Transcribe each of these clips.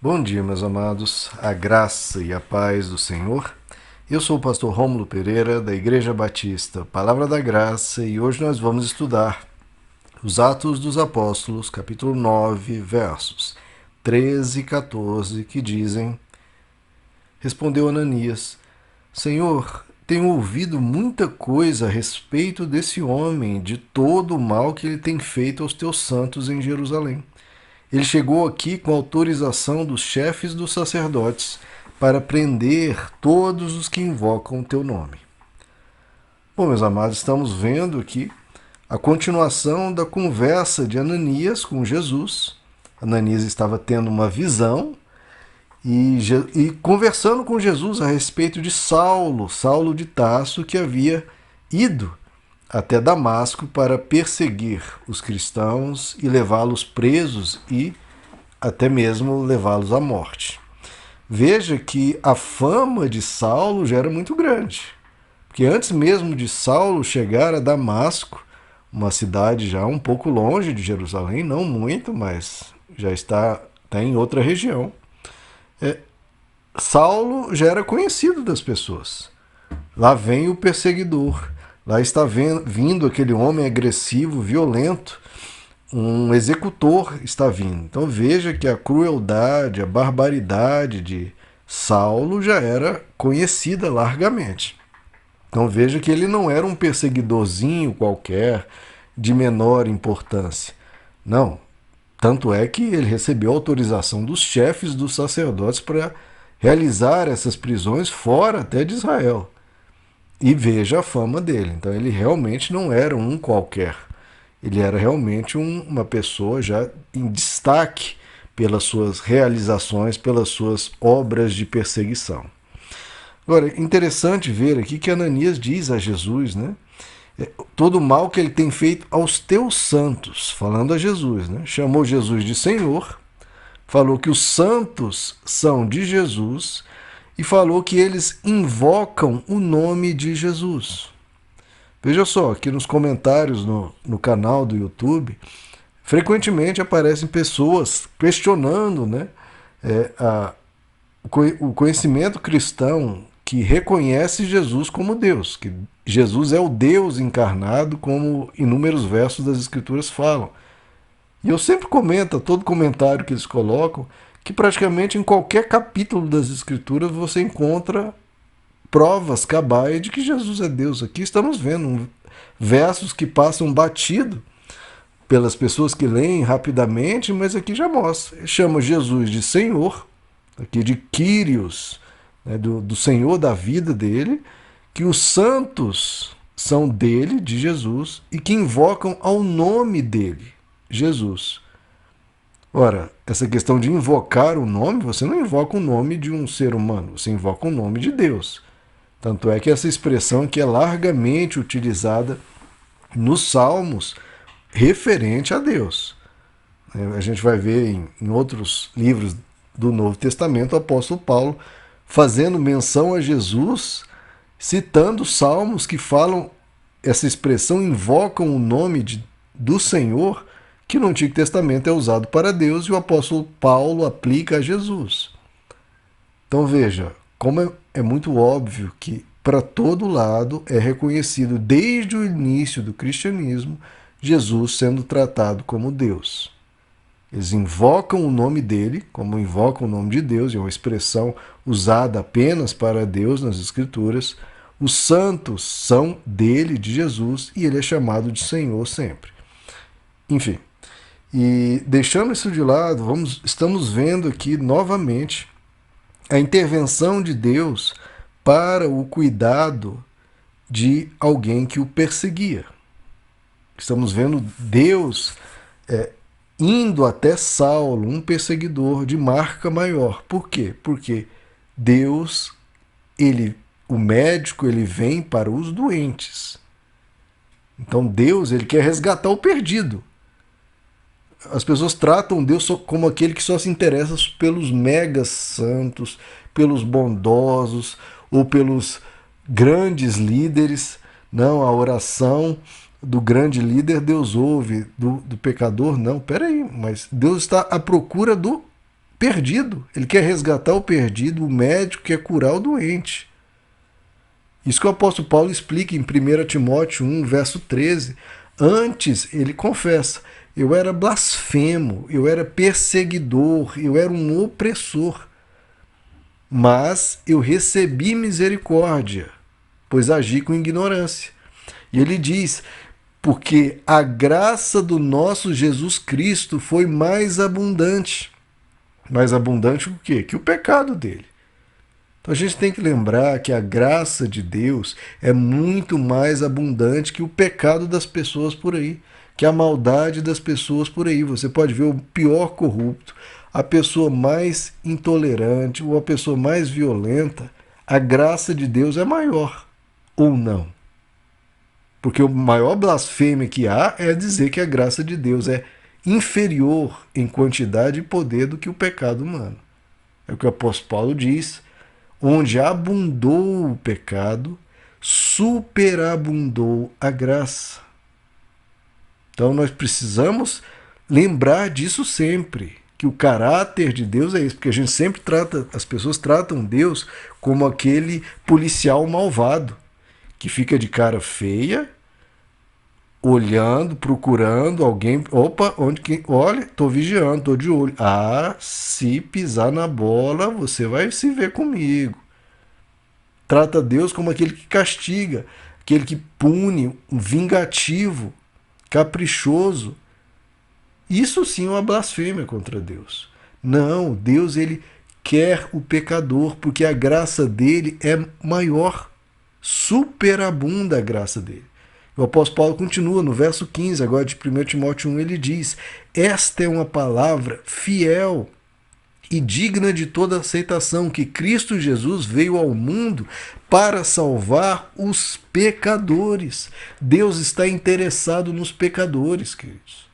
Bom dia, meus amados, a graça e a paz do Senhor. Eu sou o pastor Rômulo Pereira, da Igreja Batista Palavra da Graça, e hoje nós vamos estudar os Atos dos Apóstolos, capítulo 9, versos 13 e 14, que dizem: Respondeu Ananias: Senhor, tenho ouvido muita coisa a respeito desse homem, de todo o mal que ele tem feito aos teus santos em Jerusalém. Ele chegou aqui com autorização dos chefes dos sacerdotes para prender todos os que invocam o teu nome. Bom, meus amados, estamos vendo aqui a continuação da conversa de Ananias com Jesus. Ananias estava tendo uma visão e conversando com Jesus a respeito de Saulo de Tarso, que havia ido até Damasco para perseguir os cristãos e levá-los presos e até mesmo levá-los à morte. Veja que a fama de Saulo já era muito grande, porque antes mesmo de Saulo chegar a Damasco, uma cidade já um pouco longe de Jerusalém, não muito, mas já está em outra região, Saulo já era conhecido das pessoas. Lá vem o perseguidor, lá está vindo aquele homem agressivo, violento, um executor está vindo. Então veja que a crueldade, a barbaridade de Saulo já era conhecida largamente. Então veja que ele não era um perseguidorzinho qualquer de menor importância. Não. Tanto é que ele recebeu autorização dos chefes dos sacerdotes para realizar essas prisões fora até de Israel. E veja a fama dele. Então ele realmente não era um qualquer. Ele era realmente uma pessoa já em destaque pelas suas realizações, pelas suas obras de perseguição. Agora, interessante ver aqui que Ananias diz a Jesus, né? Todo o mal que ele tem feito aos teus santos, falando a Jesus, né? Chamou Jesus de Senhor, falou que os santos são de Jesus e falou que eles invocam o nome de Jesus. Veja só, aqui nos comentários no canal do YouTube, frequentemente aparecem pessoas questionando, né, o conhecimento cristão que reconhece Jesus como Deus, que Jesus é o Deus encarnado, como inúmeros versos das Escrituras falam. E eu sempre comento, a todo comentário que eles colocam, que praticamente em qualquer capítulo das Escrituras você encontra provas cabais de que Jesus é Deus. Aqui estamos vendo versos que passam batido pelas pessoas que leem rapidamente, mas aqui já mostra. Ele chama Jesus de Senhor, aqui de Kyrios, né, do Senhor da vida dele, que os santos são dele, de Jesus, e que invocam ao nome dele, Jesus. Ora, essa questão de invocar o nome, você não invoca o nome de um ser humano, você invoca o nome de Deus. Tanto é que essa expressão que é largamente utilizada nos Salmos referente a Deus. A gente vai ver em outros livros do Novo Testamento o apóstolo Paulo fazendo menção a Jesus, citando salmos que falam essa expressão, invocam o nome do Senhor, que no Antigo Testamento é usado para Deus e o apóstolo Paulo aplica a Jesus. Então veja, como é muito óbvio que para todo lado é reconhecido desde o início do cristianismo Jesus sendo tratado como Deus. Eles invocam o nome dele, como invocam o nome de Deus, e é uma expressão usada apenas para Deus nas Escrituras. Os santos são dele, de Jesus, e ele é chamado de Senhor sempre. Enfim, e deixando isso de lado, estamos vendo aqui novamente a intervenção de Deus para o cuidado de alguém que o perseguia. Estamos vendo Deus indo até Saulo, um perseguidor de marca maior. Por quê? Porque Deus, o médico, ele vem para os doentes. Então Deus, ele quer resgatar o perdido. As pessoas tratam Deus como aquele que só se interessa pelos mega santos, pelos bondosos ou pelos grandes líderes. Não, a oração do grande líder Deus ouve, do pecador não. Peraí, mas Deus está à procura do perdido. Ele quer resgatar o perdido, o médico quer curar o doente. Isso que o apóstolo Paulo explica em 1 Timóteo 1, verso 13. Antes, ele confessa, eu era blasfemo, eu era perseguidor, eu era um opressor. Mas eu recebi misericórdia, pois agi com ignorância. E ele diz, porque a graça do nosso Jesus Cristo foi mais abundante. Mais abundante o quê? Que o pecado dele. Então a gente tem que lembrar que a graça de Deus é muito mais abundante que o pecado das pessoas por aí, que a maldade das pessoas por aí. Você pode ver o pior corrupto, a pessoa mais intolerante ou a pessoa mais violenta, a graça de Deus é maior ou não. Porque o maior blasfêmia que há é dizer que a graça de Deus é inferior em quantidade e poder do que o pecado humano. É o que o apóstolo Paulo diz, onde abundou o pecado, superabundou a graça. Então nós precisamos lembrar disso sempre, que o caráter de Deus é isso, porque a gente sempre trata, as pessoas tratam Deus como aquele policial malvado, que fica de cara feia, olhando, procurando alguém. Opa, onde que. Olha, tô vigiando, tô de olho. Ah, se pisar na bola, você vai se ver comigo. Trata Deus como aquele que castiga, aquele que pune, um vingativo, caprichoso. Isso sim é uma blasfêmia contra Deus. Não, Deus ele quer o pecador, porque a graça dele é maior. Superabunda a graça dele. O apóstolo Paulo continua no verso 15, agora de 1 Timóteo 1, ele diz: esta é uma palavra fiel e digna de toda aceitação, que Cristo Jesus veio ao mundo para salvar os pecadores. Deus está interessado nos pecadores, queridos.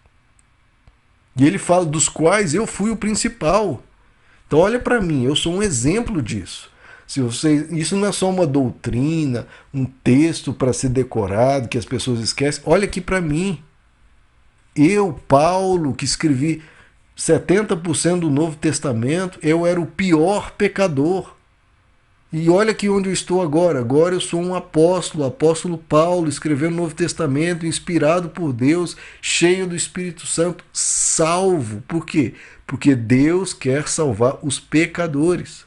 E ele fala, dos quais eu fui o principal. Então olha para mim, eu sou um exemplo disso. Se você, isso não é só uma doutrina, um texto para ser decorado, que as pessoas esquecem. Olha aqui para mim. Eu, Paulo, que escrevi 70% do Novo Testamento, eu era o pior pecador. E olha aqui onde eu estou agora. Agora eu sou um apóstolo, apóstolo Paulo, escrevendo o Novo Testamento, inspirado por Deus, cheio do Espírito Santo, salvo. Por quê? Porque Deus quer salvar os pecadores.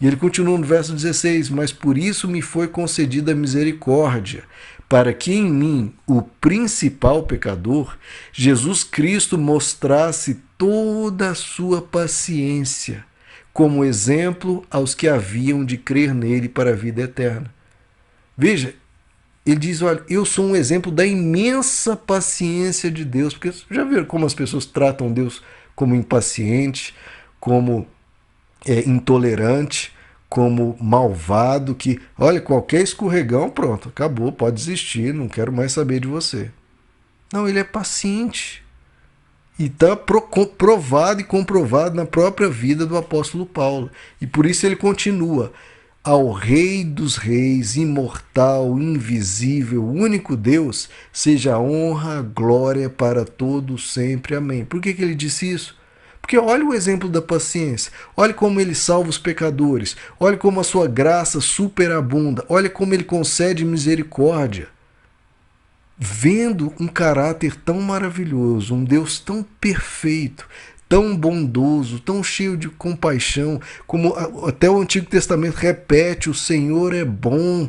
E ele continua no verso 16, mas por isso me foi concedida misericórdia, para que em mim, o principal pecador, Jesus Cristo mostrasse toda a sua paciência, como exemplo aos que haviam de crer nele para a vida eterna. Veja, ele diz, olha, eu sou um exemplo da imensa paciência de Deus, porque já viram como as pessoas tratam Deus como impaciente, como intolerante, como malvado, que, olha, qualquer escorregão, pronto, acabou, pode desistir, não quero mais saber de você. Não, ele é paciente. E está provado e comprovado na própria vida do apóstolo Paulo. E por isso ele continua, ao Rei dos Reis, imortal, invisível, único Deus, seja a honra, a glória para todos sempre. Amém. Por que ele disse isso? Porque olha o exemplo da paciência, olha como ele salva os pecadores, olha como a sua graça superabunda, olha como ele concede misericórdia. Vendo um caráter tão maravilhoso, um Deus tão perfeito, tão bondoso, tão cheio de compaixão, como até o Antigo Testamento repete, o Senhor é bom,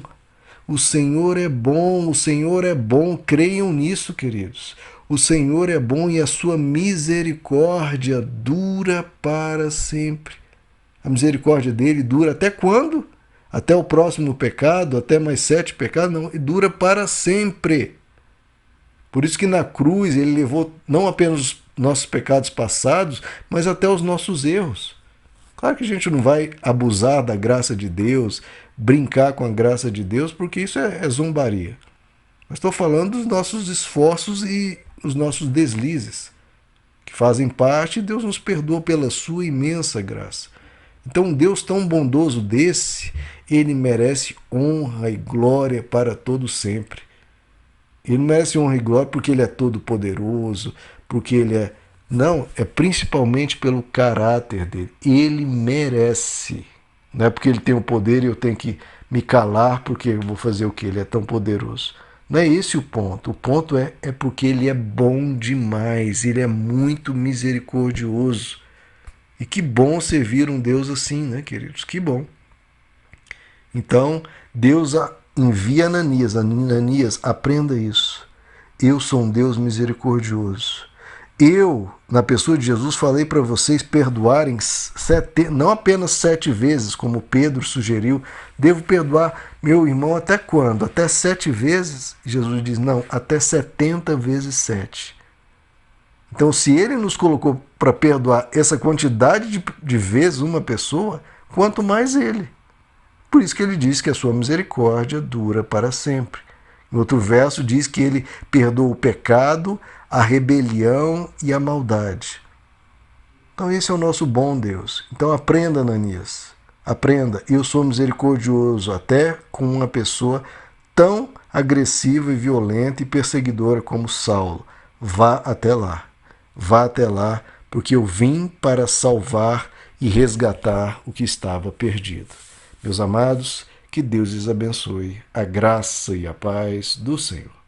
o Senhor é bom, o Senhor é bom, creiam nisso, queridos. O Senhor é bom e a sua misericórdia dura para sempre. A misericórdia dele dura até quando? Até o próximo pecado? Até mais 7 pecados? Não, dura para sempre. Por isso que na cruz ele levou não apenas os nossos pecados passados, mas até os nossos erros. Claro que a gente não vai abusar da graça de Deus, brincar com a graça de Deus, porque isso é zombaria. Mas estou falando dos nossos esforços e os nossos deslizes, que fazem parte, e Deus nos perdoa pela sua imensa graça. Então, um Deus tão bondoso desse, ele merece honra e glória para todo sempre. Ele não merece honra e glória porque ele é todo poderoso, porque ele é... Não, é principalmente pelo caráter dele. Ele merece. Não é porque ele tem o poder e eu tenho que me calar porque eu vou fazer o que? Ele é tão poderoso. Não é esse o ponto. O ponto é porque ele é bom demais. Ele é muito misericordioso. E que bom servir um Deus assim, né, queridos? Que bom. Então, Deus envia Ananias. Ananias, aprenda isso. Eu sou um Deus misericordioso. Eu, na pessoa de Jesus, falei para vocês perdoarem não apenas 7 vezes, como Pedro sugeriu. Devo perdoar meu irmão até quando? Até 7 vezes? Jesus diz, não, até 70 vezes 7. Então, se ele nos colocou para perdoar essa quantidade de vezes uma pessoa, quanto mais ele. Por isso que ele diz que a sua misericórdia dura para sempre. Em outro verso diz que ele perdoa o pecado, a rebelião e a maldade. Então esse é o nosso bom Deus. Então aprenda, Ananias. Aprenda. Eu sou misericordioso até com uma pessoa tão agressiva e violenta e perseguidora como Saulo. Vá até lá. Vá até lá, porque eu vim para salvar e resgatar o que estava perdido. Meus amados, que Deus lhes abençoe. A graça e a paz do Senhor.